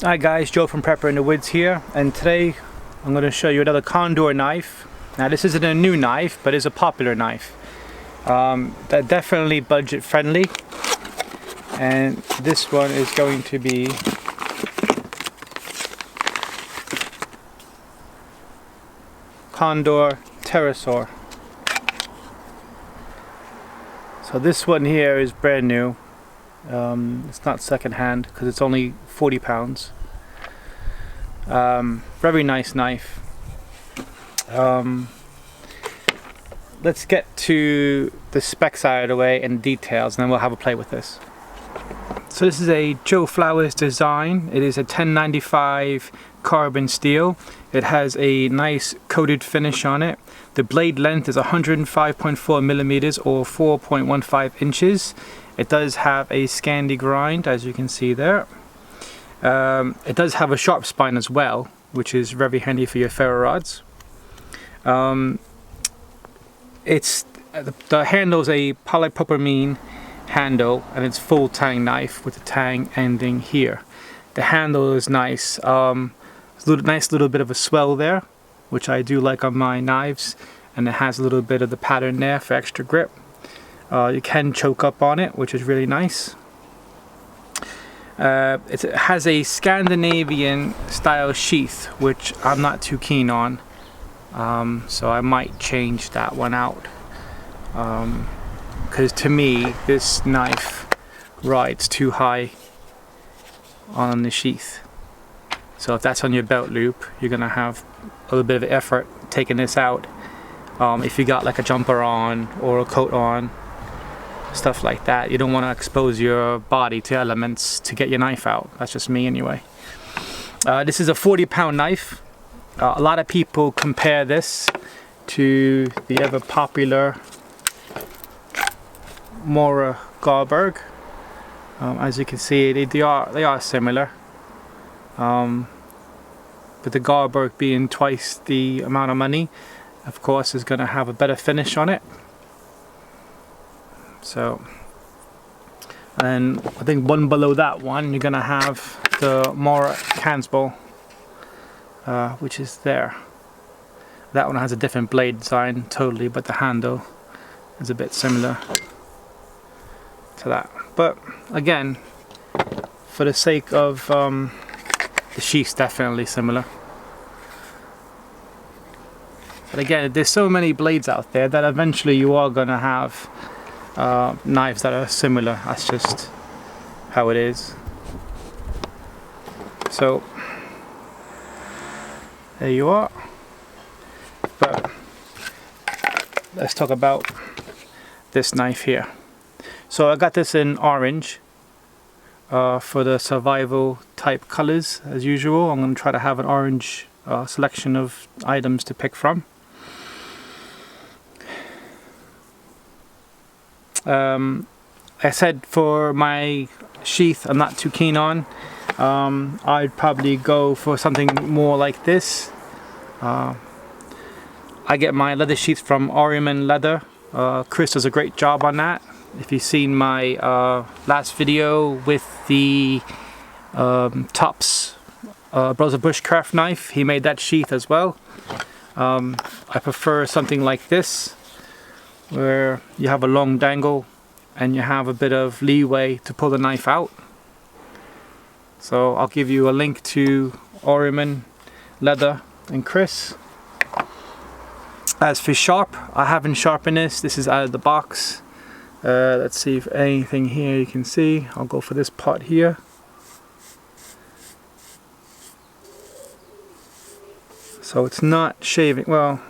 Hi guys, Joe from Prepper in the Woods here, and today I'm going to show you another Condor knife. Now this isn't a new knife, but it's a popular knife. That definitely budget friendly, and this one is going to be Condor Terrasaur. So this one here is brand new. It's not second hand because it's only 40 pounds. Very nice knife. Let's get to the specs out of the way and details, and then we'll have a play with this. So this is a Joe Flowers design. It is a 1095 carbon steel. It has a nice coated finish on it. The blade length is 105.4 millimeters or 4.15 inches. It does have a Scandi grind, as you can see there. It does have a sharp spine as well, which is very handy for your ferro rods. The handle is a polypropylene handle, and it's full tang knife with the tang ending here. The handle is nice. There's a nice little bit of a swell there, which I do like on my knives, and it has a little bit of the pattern there for extra grip. You can choke up on it, which is really nice. It has a Scandinavian style sheath, which I'm not too keen on, so I might change that one out, because to me this knife rides too high on the sheath. So if that's on your belt loop, you're gonna have a little bit of effort taking this out. If you got like a jumper on or a coat on, stuff like that, you don't want to expose your body to elements to get your knife out. That's just me anyway. This is a 40-pound knife. A lot of people compare this to the ever popular Mora Garberg. As you can see, they are similar, but the Garberg being twice the amount of money, of course, is going to have a better finish on it. So, and I think one below that one, you're gonna have the Mora Cansball, which is there. That one has a different blade design totally, but the handle is a bit similar to that. But again, for the sake of the sheath's definitely similar. But again, there's so many blades out there that eventually you are gonna have knives that are similar. That's just how it is. So there you are. But let's talk about this knife here. So I got this in orange for the survival type colors. As usual, I'm going to try to have an orange selection of items to pick from. I said for my sheath I'm not too keen on. I'd probably go for something more like this. I get my leather sheath from Orieman Leather. Chris does a great job on that. If you've seen my last video with the Tops Brothers of Bushcraft knife, he made that sheath as well. I prefer something like this, where you have a long dangle and you have a bit of leeway to pull the knife out. So I'll give you a link to Orieman Leather and Chris. As for sharp, I haven't sharpened this. This is out of the box. Let's see if anything here you can see. I'll go for this part here. So it's not shaving. Well,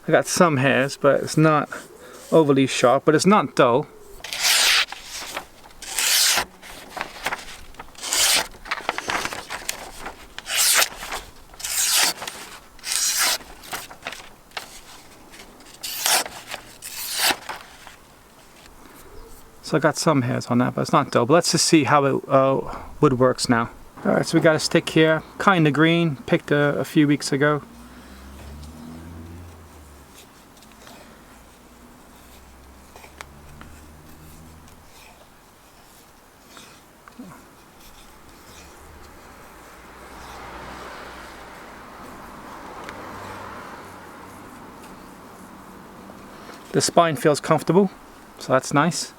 I got some hairs, but it's not overly sharp, but it's not dull. So I got some hairs on that, but it's not dull. But let's just see how it wood works now. Alright, so we got a stick here, kinda green, picked a few weeks ago. The spine feels comfortable, so that's nice.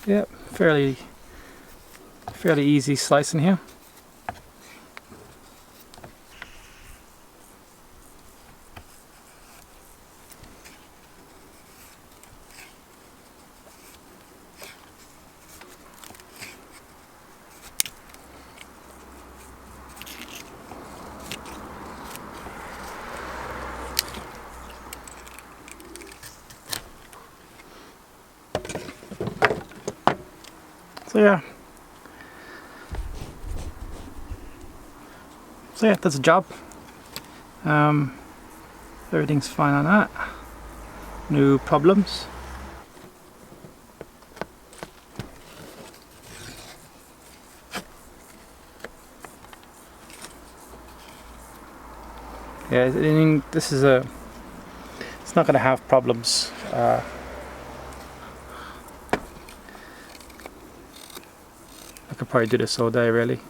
Yep, fairly easy slicing here. So yeah, that's a job. Everything's fine on that. No problems. Yeah, I mean, it's not going to have problems. I could probably do this all day, really.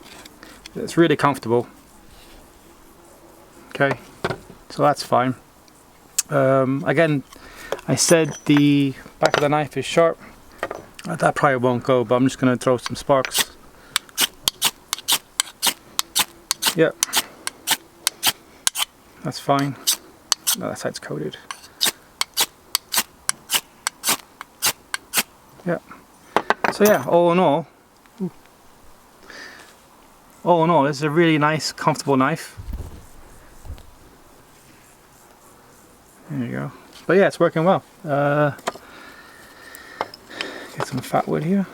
It's really comfortable. Okay, so that's fine. Again, I said the back of the knife is sharp. That probably won't go, but I'm just going to throw some sparks. Yep, that's fine. No, that side's coated. Yep. So yeah, all in all, this is a really nice, comfortable knife. There you go. But yeah, it's working well. Get some fat wood here.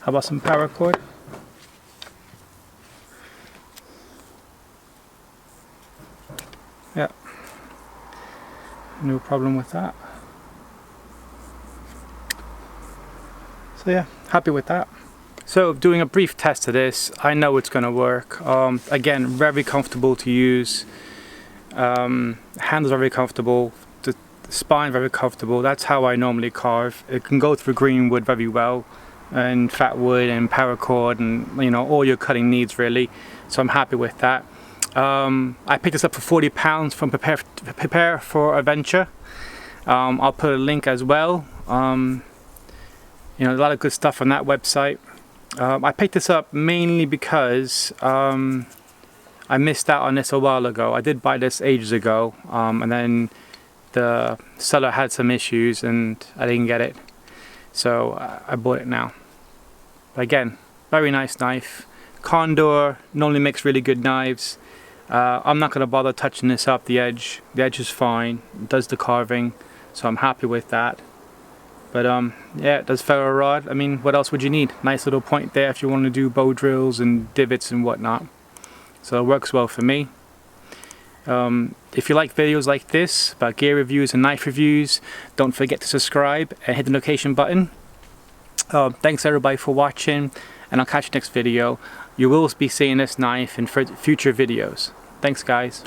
How about some paracord? Yeah, no problem with that. So yeah, happy with that. So doing a brief test of this, I know it's going to work. Again, very comfortable to use. Handles are very comfortable. The spine very comfortable. That's how I normally carve. It can go through green wood very well, and fat wood and paracord, and you know, all your cutting needs really. So I'm happy with that. I picked this up for £40 from Prepare for Adventure. I'll put a link as well. You know, a lot of good stuff on that website. I picked this up mainly because I missed out on this a while ago. I did buy this ages ago, and then the seller had some issues and I didn't get it. So I bought it now. But again, very nice knife. Condor normally makes really good knives. I'm not going to bother touching this up the edge. The edge is fine. It does the carving, so I'm happy with that. But yeah, it does ferro rod. I mean, what else would you need? Nice little point there if you want to do bow drills and divots and whatnot. So it works well for me. If you like videos like this about gear reviews and knife reviews, don't forget to subscribe and hit the notification button. Thanks everybody for watching, and I'll catch you next video. You will be seeing this knife in future videos. Thanks guys.